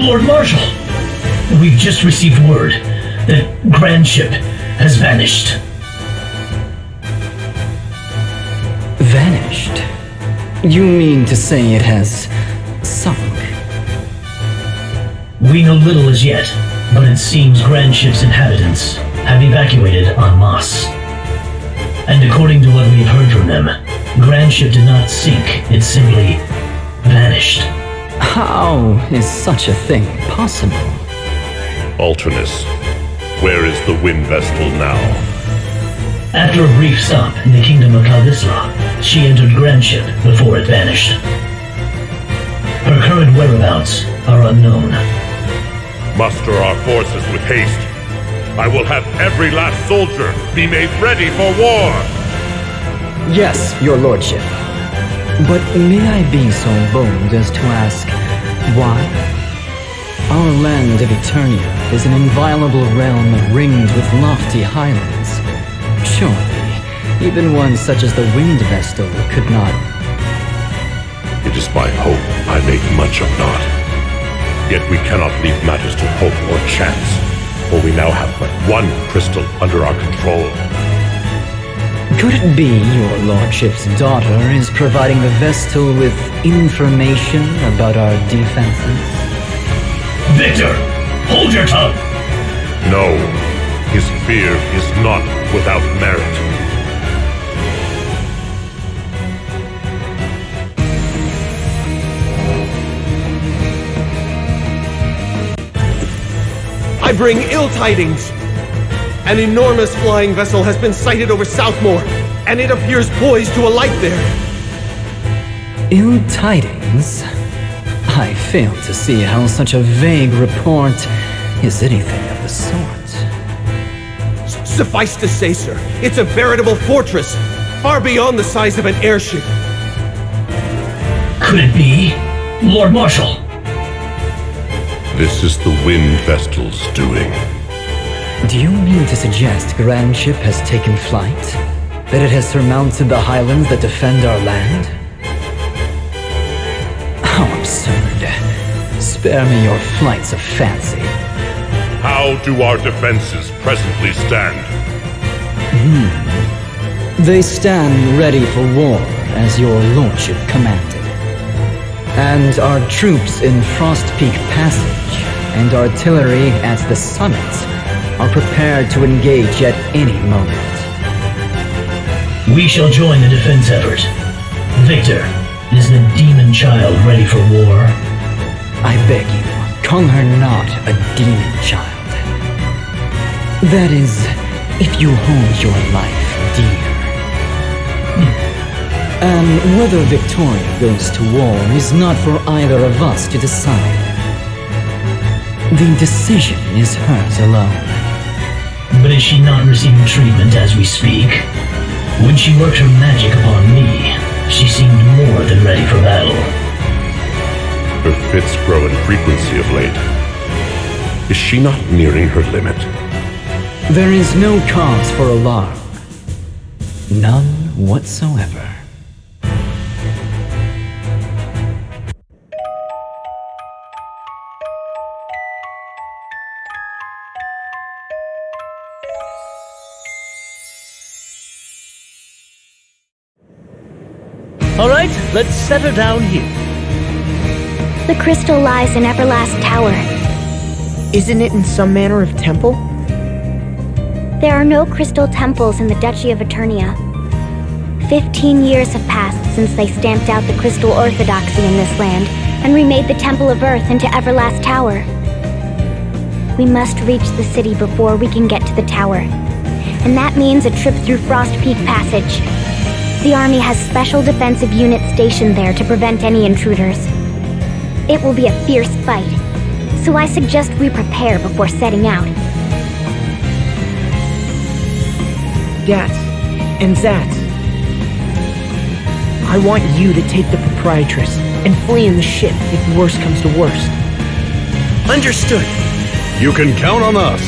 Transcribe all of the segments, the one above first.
Lord Marshal, we've just received word that Grand Ship has vanished. Vanished? You mean to say it has sunk? We know little as yet, but it seems Grand Ship's inhabitants have evacuated en masse. And according to what we've heard from them, Grand Ship did not sink, it simply vanished. How is such a thing possible? Alternus, where is the Wind Vestal now? After a brief stop in the kingdom of Kaldisla, she entered Grand Ship before it vanished. Her current whereabouts are unknown. Muster our forces with haste. I will have every last soldier be made ready for war! Yes, your lordship. But may I be so bold as to ask, why? Our land of Eternia is an inviolable realm ringed with lofty highlands. Surely, even one such as the Wind Vestal could not... It is my hope I make much of naught. Yet we cannot leave matters to hope or chance, for we now have but one crystal under our control. Could it be your lordship's daughter is providing the Vestal with information about our defenses? Victor, hold your tongue! No, his fear is not without merit. I bring ill tidings! An enormous flying vessel has been sighted over Southmoor, and it appears poised to alight there. Ill tidings? I fail to see how such a vague report is anything of the sort. Suffice to say, sir, it's a veritable fortress, far beyond the size of an airship. Could it be Lord Marshal? This is the Wind Vestal's doing. Do you mean to suggest Grand Ship has taken flight? That it has surmounted the highlands that defend our land? How absurd. Spare me your flights of fancy. How do our defenses presently stand? They stand ready for war, as your lordship commanded. And our troops in Frost Peak Passage and artillery at the summit are prepared to engage at any moment. We shall join the defense effort. Victor, is the demon child ready for war? I beg you, call her not a demon child. That is, if you hold your life dear. And whether Victoria goes to war is not for either of us to decide. The decision is hers alone. But is she not receiving treatment as we speak? When she worked her magic upon me, she seemed more than ready for battle. Her fits grow in frequency of late. Is she not nearing her limit? There is no cause for alarm. None whatsoever. All right, let's set her down here. The crystal lies in Everlast Tower. Isn't it in some manner of temple? There are no crystal temples in the Duchy of Eternia. 15 years have passed since they stamped out the crystal orthodoxy in this land and remade the Temple of Earth into Everlast Tower. We must reach the city before we can get to the tower, and that means a trip through Frost Peak Passage. The army has special defensive units stationed there to prevent any intruders. It will be a fierce fight, so I suggest we prepare before setting out. Gats and Zats. I want you to take the proprietress and flee in the ship if worst comes to worst. Understood. You can count on us.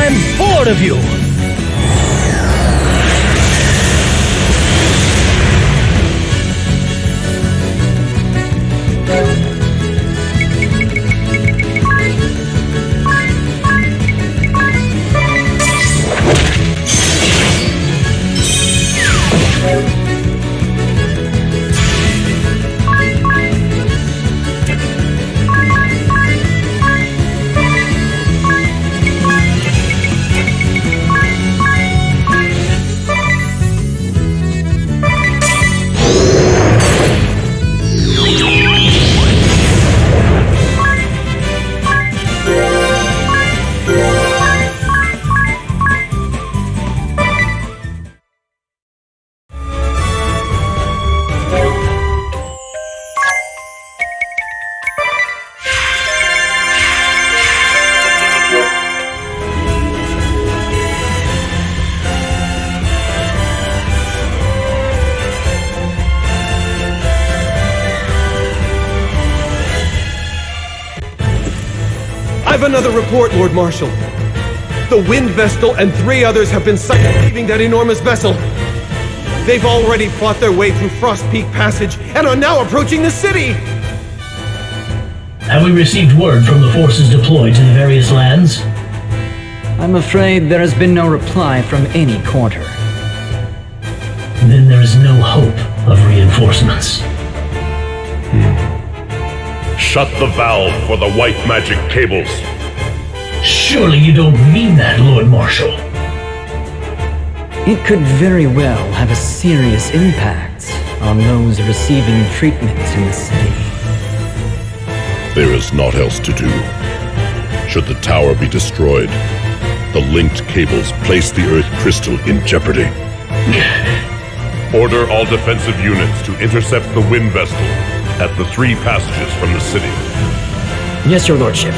am bored of you! I've another report, Lord Marshal. The Wind Vestal and 3 others have been sighted leaving that enormous vessel. They've already fought their way through Frost Peak Passage and are now approaching the city! Have we received word from the forces deployed to the various lands? I'm afraid there has been no reply from any quarter. Then there is no hope of reinforcements. Shut the valve for the white magic cables. Surely you don't mean that, Lord Marshal. It could very well have a serious impact on those receiving treatment in the city. There is naught else to do. Should the tower be destroyed, the linked cables place the Earth crystal in jeopardy. Order all defensive units to intercept the Wind Vestal at the 3 passages from the city. Yes, your lordship.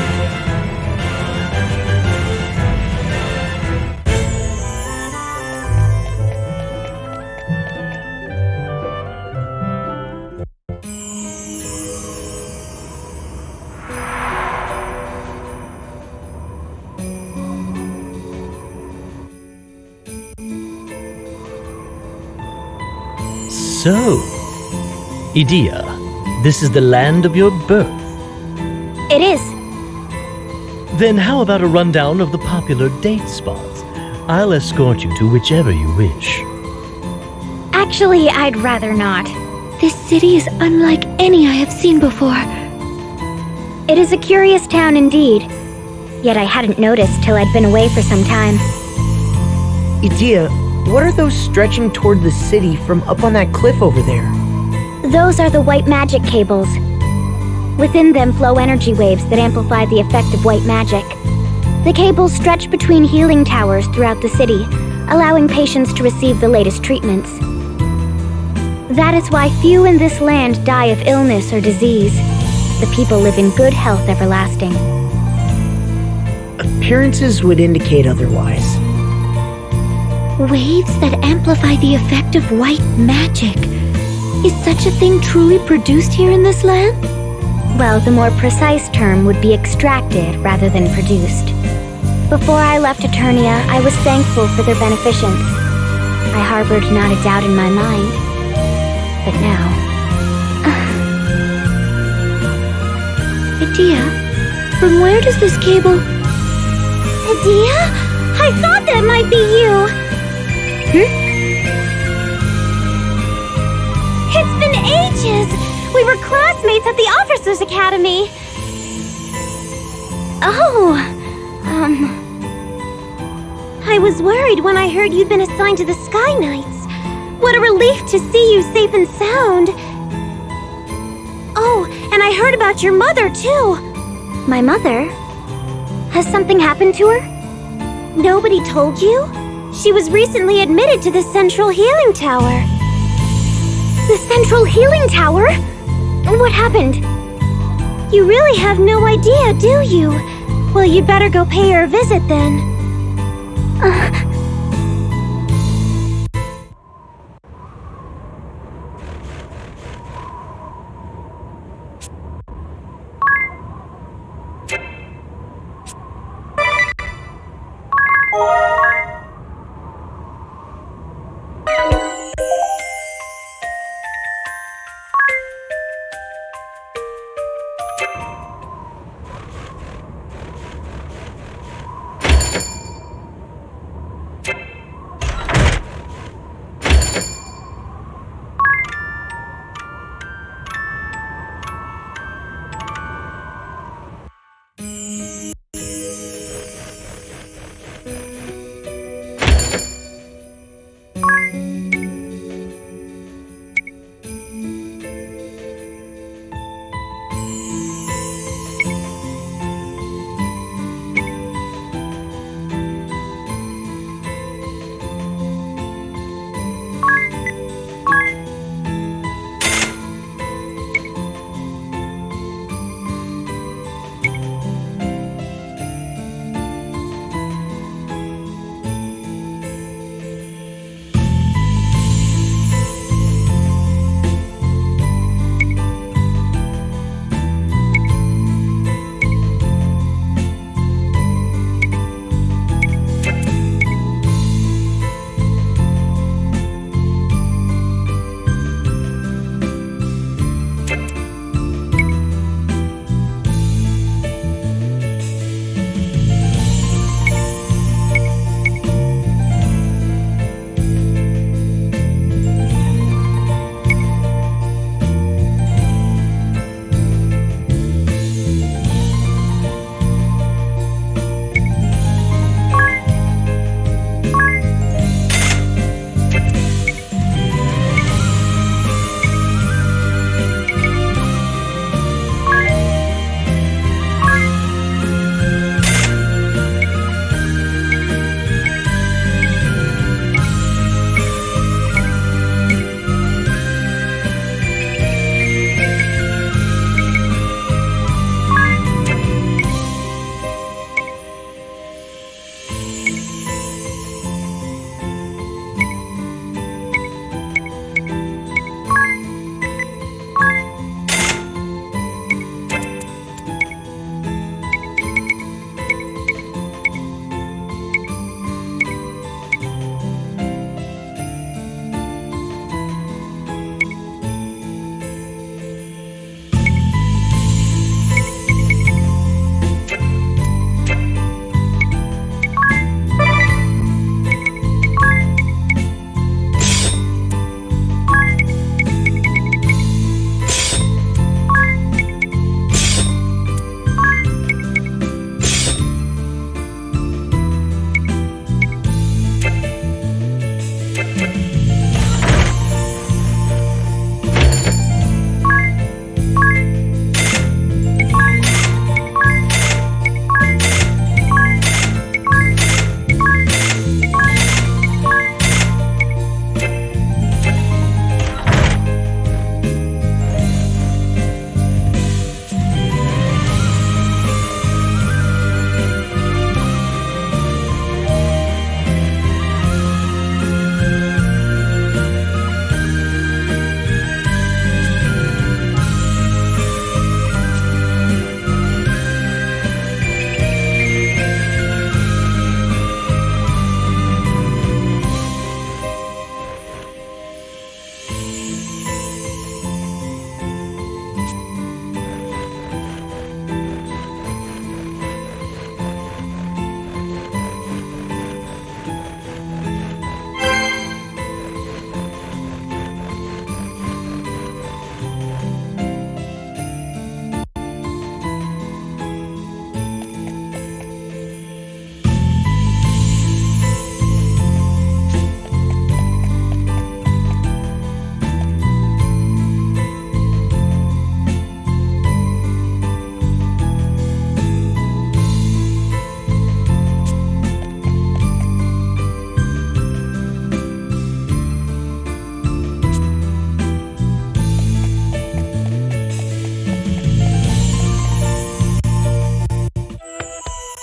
So, Edea, this is the land of your birth. It is. Then how about a rundown of the popular date spots? I'll escort you to whichever you wish. Actually, I'd rather not. This city is unlike any I have seen before. It is a curious town indeed. Yet I hadn't noticed till I'd been away for some time. Edea, what are those stretching toward the city from up on that cliff over there? Those are the white magic cables. Within them flow energy waves that amplify the effect of white magic. The cables stretch between healing towers throughout the city, allowing patients to receive the latest treatments. That is why few in this land die of illness or disease. The people live in good health everlasting. Appearances would indicate otherwise. Waves that amplify the effect of white magic. Is such a thing truly produced here in this land? Well, the more precise term would be extracted rather than produced. Before I left Eternia, I was thankful for their beneficence. I harbored not a doubt in my mind. But now... Edea, from where does this cable... Edea? I thought that might be you! It's been ages! We were classmates at the Officers' Academy! Oh, I was worried when I heard you'd been assigned to the Sky Knights. What a relief to see you safe and sound! Oh, and I heard about your mother, too! My mother? Has something happened to her? Nobody told you? She was recently admitted to the Central Healing Tower. The Central Healing Tower? What happened? You really have no idea, do you? Well, you'd better go pay her a visit then.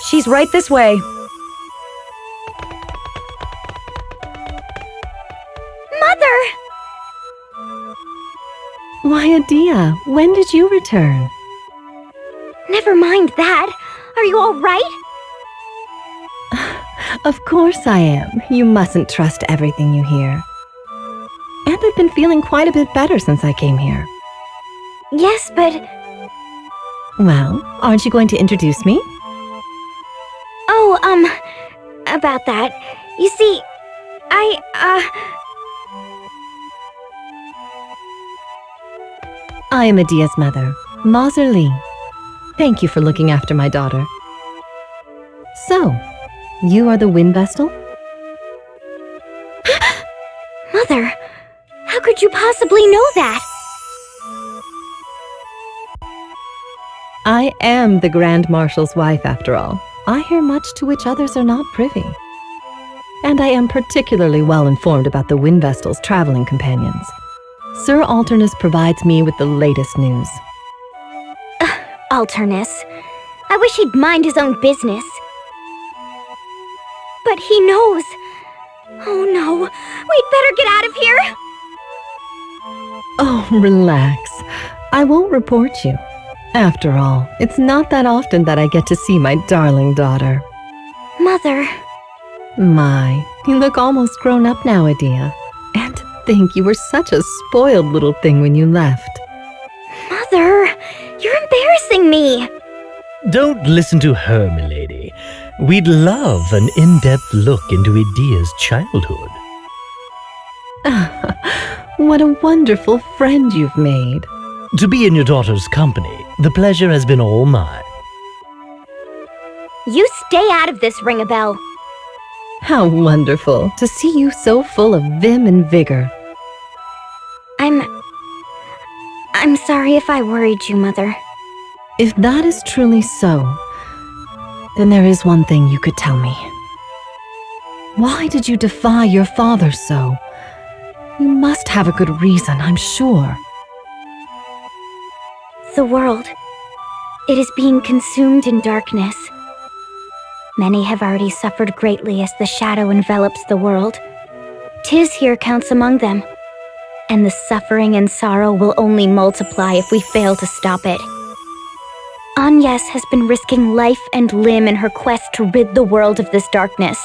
She's right this way. Mother! Why, Adia, when did you return? Never mind that. Are you all right? Of course I am. You mustn't trust everything you hear. And I've been feeling quite a bit better since I came here. Yes, but... Well, aren't you going to introduce me? Oh, about that. You see, I am Adia's mother, Mazer Lee. Thank you for looking after my daughter. So, you are the Wind Vestal? Mother, how could you possibly know that? I am the Grand Marshal's wife, after all. I hear much to which others are not privy. And I am particularly well informed about the Wind Vestal's traveling companions. Sir Alternus provides me with the latest news. Alternus. I wish he'd mind his own business. But he knows. Oh no, we'd better get out of here! Oh, relax. I won't report you. After all, it's not that often that I get to see my darling daughter. Mother. My, you look almost grown up now, Adia. And to think you were such a spoiled little thing when you left. Mother, you're embarrassing me. Don't listen to her, milady. We'd love an in-depth look into Adia's childhood. What a wonderful friend you've made. To be in your daughter's company, the pleasure has been all mine. You stay out of this, Ring-a-Bell. How wonderful to see you so full of vim and vigor. I'm sorry if I worried you, Mother. If that is truly so, then there is one thing you could tell me. Why did you defy your father so? You must have a good reason, I'm sure. The world. It is being consumed in darkness. Many have already suffered greatly as the shadow envelops the world. Tis here counts among them. And the suffering and sorrow will only multiply if we fail to stop it. Agnes has been risking life and limb in her quest to rid the world of this darkness.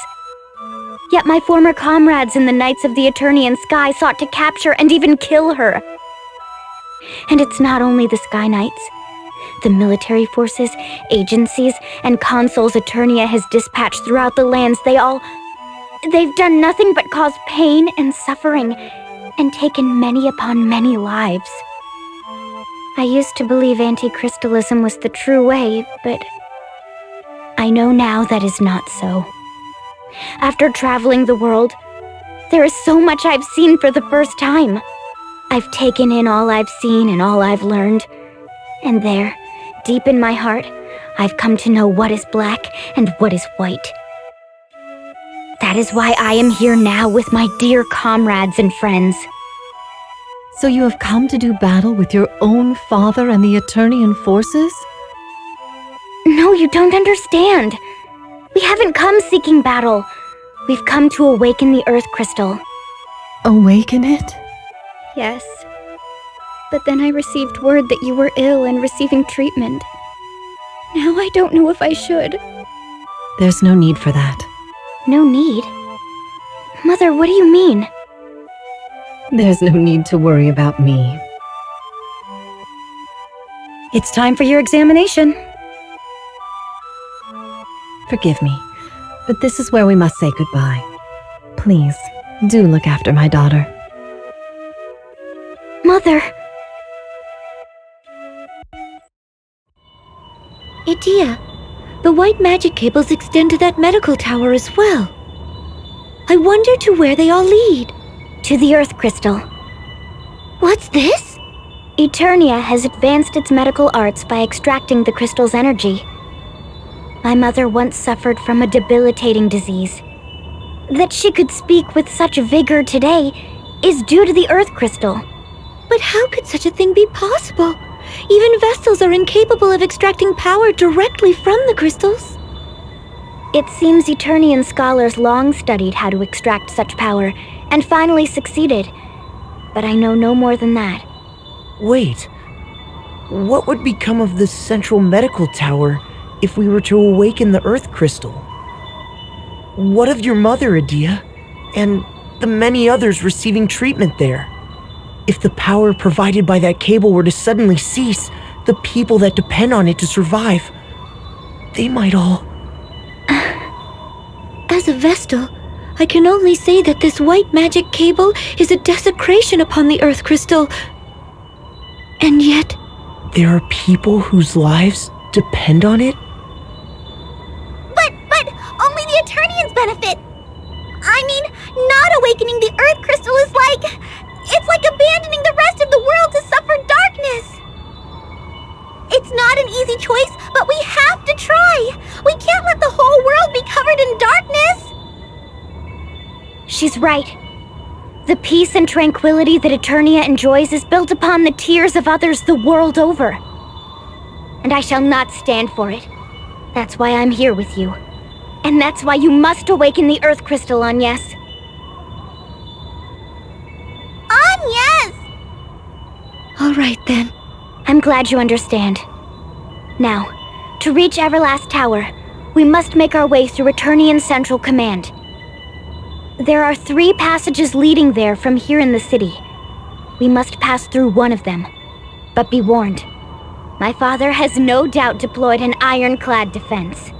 Yet my former comrades in the Knights of the Eternian Sky sought to capture and even kill her. And it's not only the Sky Knights. The military forces, agencies, and consuls Eternia has dispatched throughout the lands, they've done nothing but cause pain and suffering, and taken many upon many lives. I used to believe anti-crystalism was the true way, but I know now that is not so. After traveling the world, there is so much I've seen for the first time. I've taken in all I've seen and all I've learned. And there, deep in my heart, I've come to know what is black and what is white. That is why I am here now with my dear comrades and friends. So you have come to do battle with your own father and the Eternian forces? No, you don't understand. We haven't come seeking battle. We've come to awaken the Earth Crystal. Awaken it? Yes. But then I received word that you were ill and receiving treatment. Now I don't know if I should. There's no need for that. No need? Mother, what do you mean? There's no need to worry about me. It's time for your examination. Forgive me, but this is where we must say goodbye. Please, do look after my daughter. Mother! Adia, the white magic cables extend to that medical tower as well. I wonder to where they all lead. To the Earth Crystal. What's this? Eternia has advanced its medical arts by extracting the crystal's energy. My mother once suffered from a debilitating disease. That she could speak with such vigor today is due to the Earth Crystal. But how could such a thing be possible? Even Vestals are incapable of extracting power directly from the crystals. It seems Eternian scholars long studied how to extract such power, and finally succeeded. But I know no more than that. Wait. What would become of the central medical tower if we were to awaken the Earth Crystal? what of your mother, Adia, and the many others receiving treatment there? If the power provided by that cable were to suddenly cease, the people that depend on it to survive, they might all... As a Vestal, I can only say that this white magic cable is a desecration upon the Earth Crystal. And yet... There are people whose lives depend on it? But only the Eternians benefit. I mean, not awakening the Earth Crystal is like... It's like abandoning the rest of the world to suffer darkness. It's not an easy choice, but we have to try. We can't let the whole world be covered in darkness. She's right. The peace and tranquility that Eternia enjoys is built upon the tears of others the world over. And I shall not stand for it. That's why I'm here with you. And that's why you must awaken the Earth Crystal, Agnes. Agnes! All right, then. I'm glad you understand. Now, to reach Everlast Tower, we must make our way through Eternian Central Command. There are 3 passages leading there from here in the city. We must pass through one of them. But be warned, my father has no doubt deployed an ironclad defense.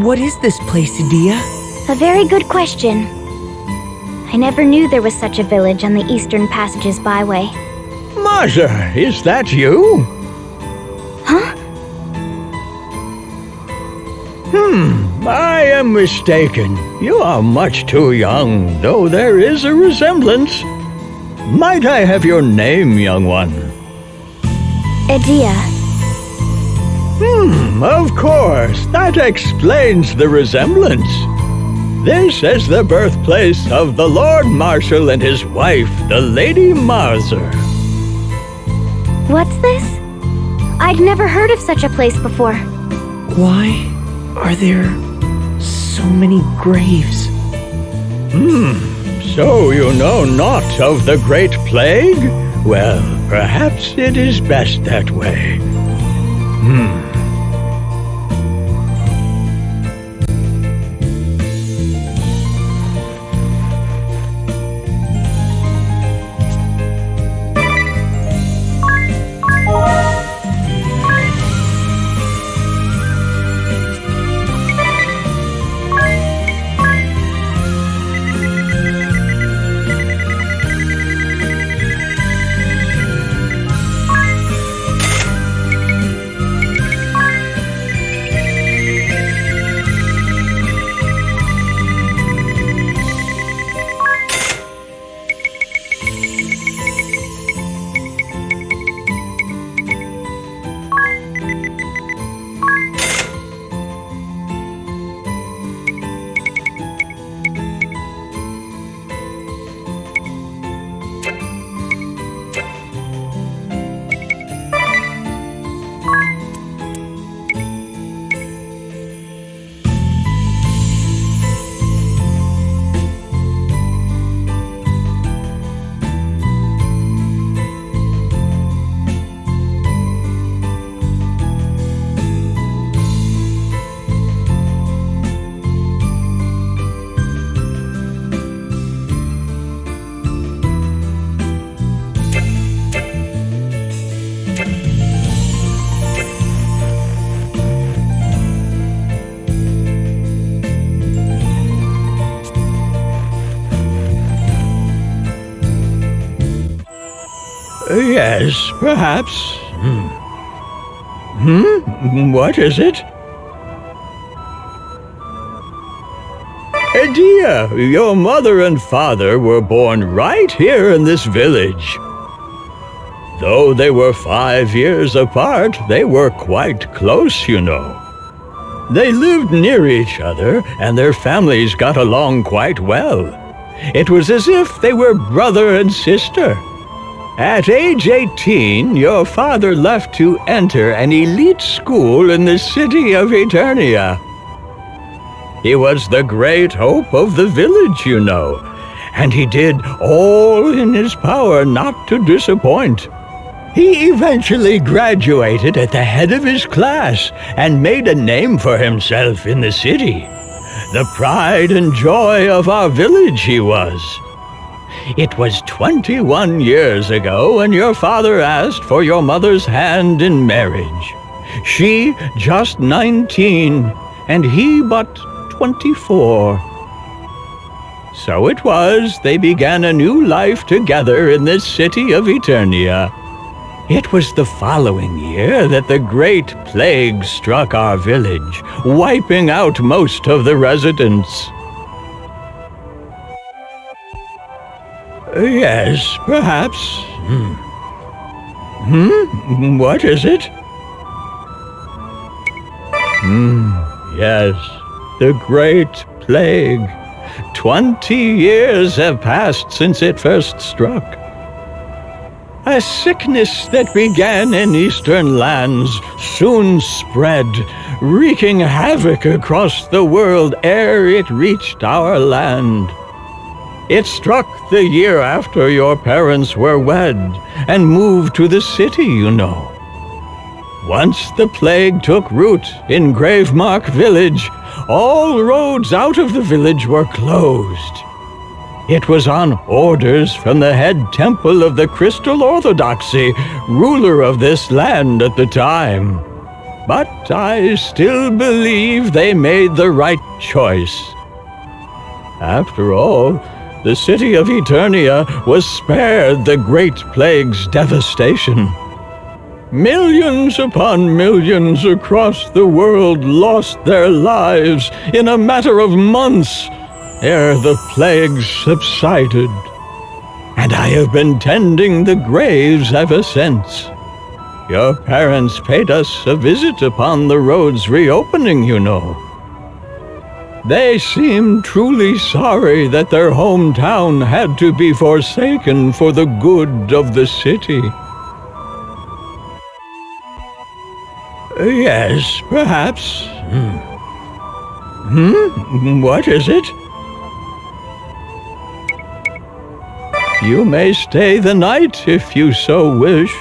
What is this place, Edea? A very good question. I never knew there was such a village on the Eastern Passages Byway. Maza, is that you? Huh? I am mistaken. You are much too young, though there is a resemblance. Might I have your name, young one? Edea. Of course. That explains the resemblance. This is the birthplace of the Lord Marshal and his wife, the Lady Marzer. What's this? I'd never heard of such a place before. Why are there so many graves? So you know naught of the Great Plague? Well, perhaps it is best that way. Yes, perhaps. What is it? Edea, your mother and father were born right here in this village. Though they were 5 years apart, they were quite close, you know. They lived near each other, and their families got along quite well. It was as if they were brother and sister. At age 18, your father left to enter an elite school in the city of Eternia. He was the great hope of the village, you know, and he did all in his power not to disappoint. He eventually graduated at the head of his class and made a name for himself in the city. The pride and joy of our village he was. It was 21 years ago when your father asked for your mother's hand in marriage. She just 19, and he but 24. So it was they began a new life together in this city of Eternia. It was the following year that the Great Plague struck our village, wiping out most of the residents. Yes, perhaps. What is it? Yes, the Great Plague. 20 years have passed since it first struck. A sickness that began in eastern lands soon spread, wreaking havoc across the world ere it reached our land. It struck the year after your parents were wed and moved to the city, you know. Once the plague took root in Gravemark Village, all roads out of the village were closed. It was on orders from the head temple of the Crystal Orthodoxy, ruler of this land at the time. But I still believe they made the right choice. After all, the city of Eternia was spared the Great Plague's devastation. Millions upon millions across the world lost their lives in a matter of months ere the plague subsided. and I have been tending the graves ever since. Your parents paid us a visit upon the road's reopening, you know. They seemed truly sorry that their hometown had to be forsaken for the good of the city. Yes, perhaps. What is it? You may stay the night if you so wish.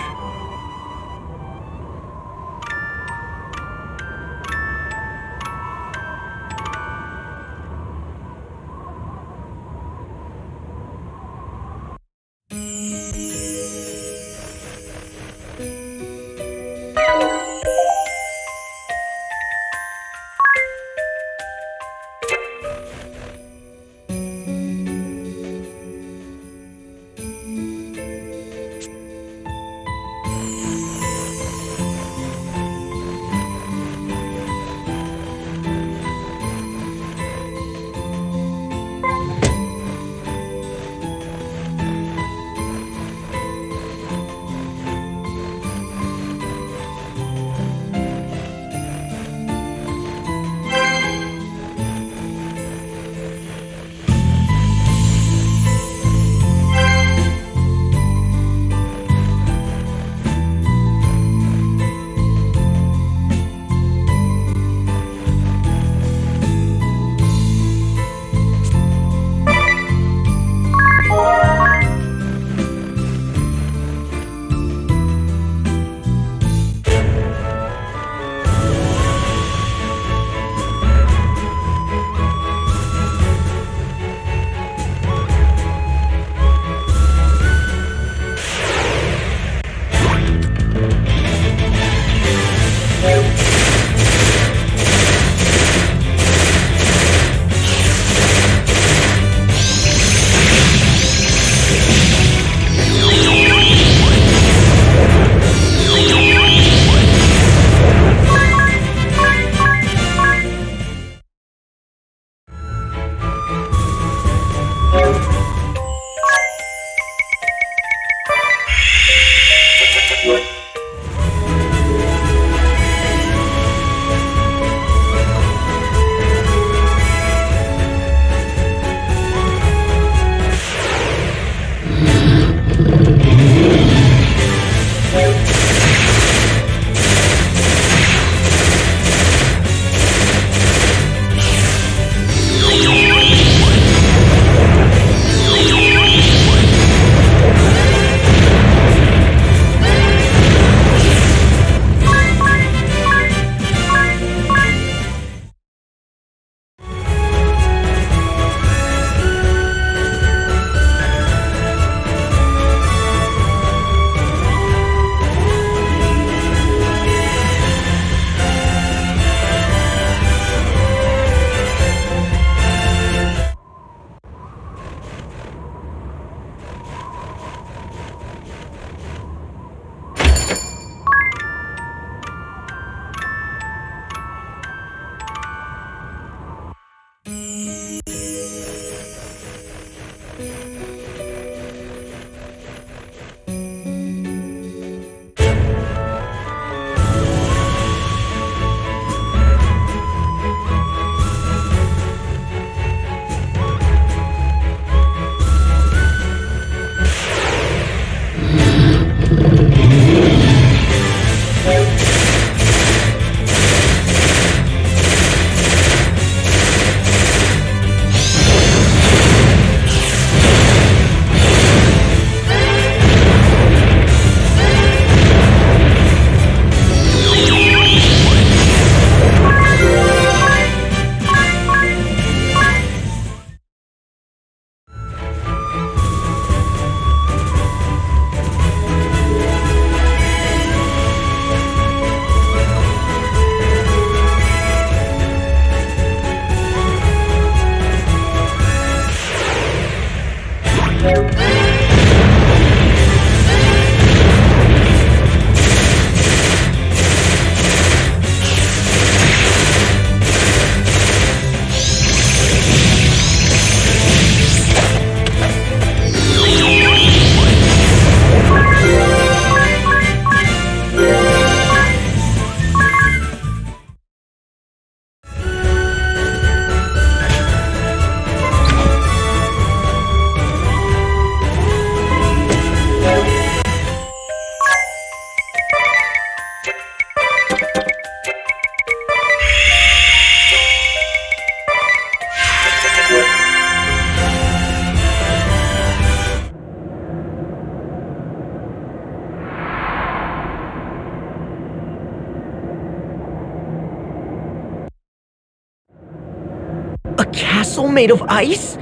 castle made of ice?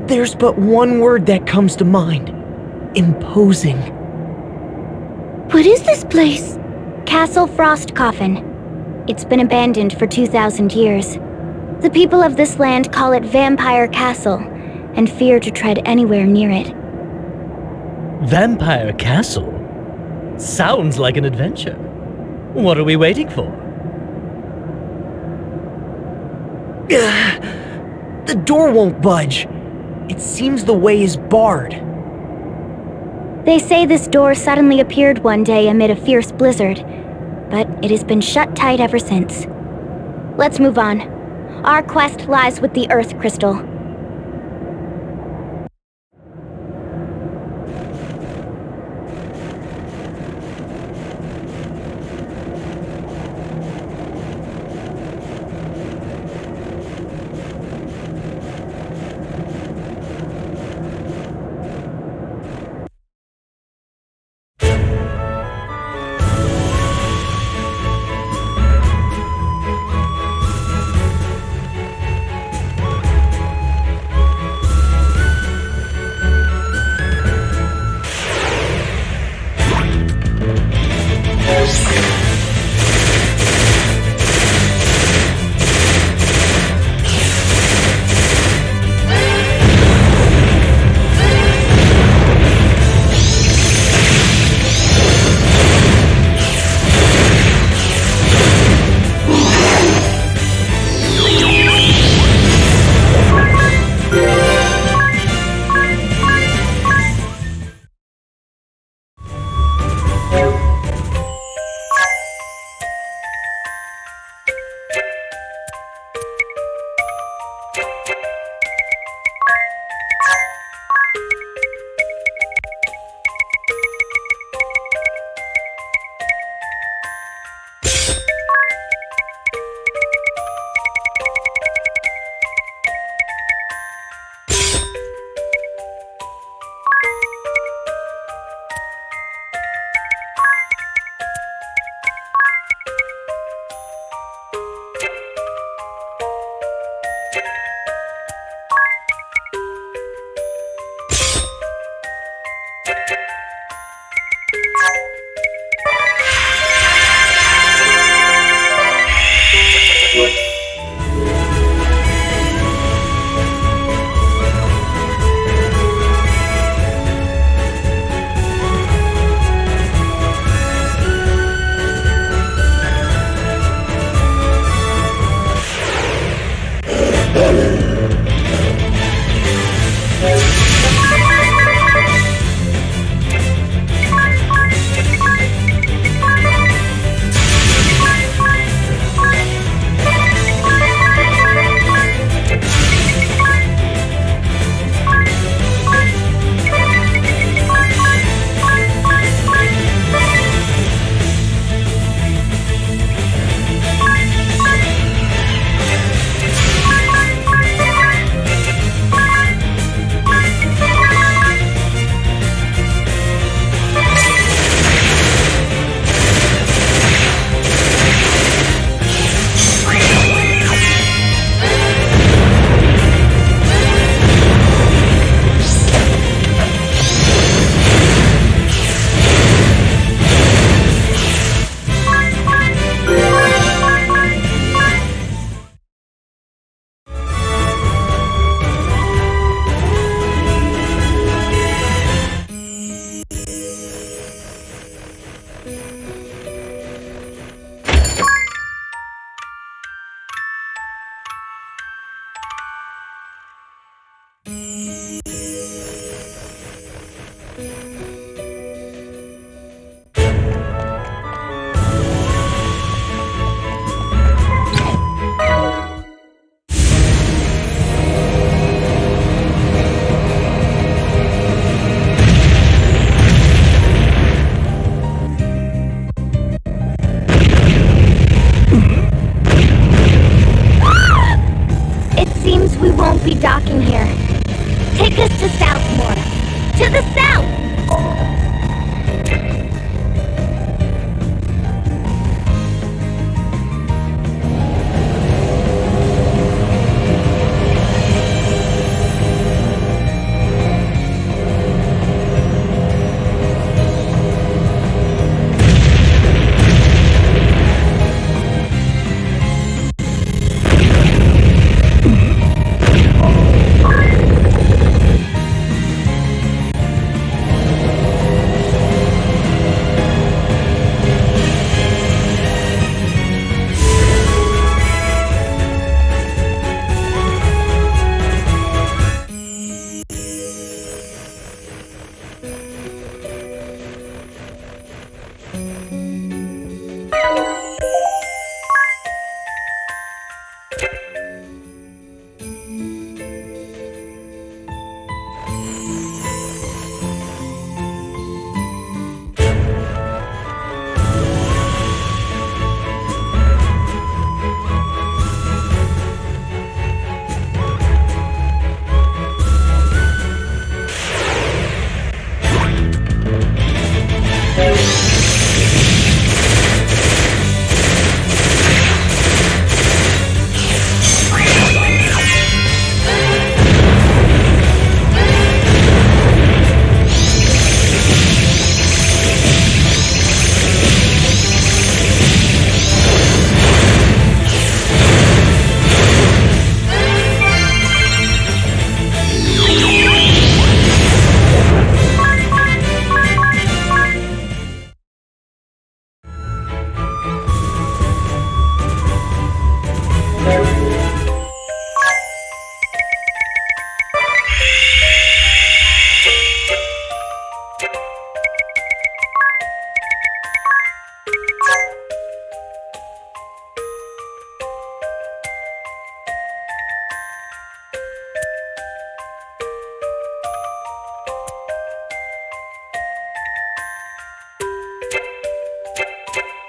There's but one word that comes to mind. Imposing. What is this place? Castle Frostcoffin. It's been abandoned for 2,000 years. The people of this land call it Vampire Castle, and fear to tread anywhere near it. Vampire Castle? Sounds like an adventure. What are we waiting for? The door won't budge. It seems the way is barred. They say this door suddenly appeared one day amid a fierce blizzard, but it has been shut tight ever since. Let's move on. Our quest lies with the Earth Crystal.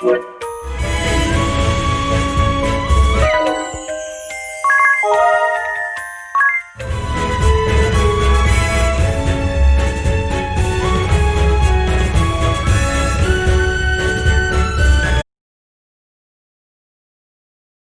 What?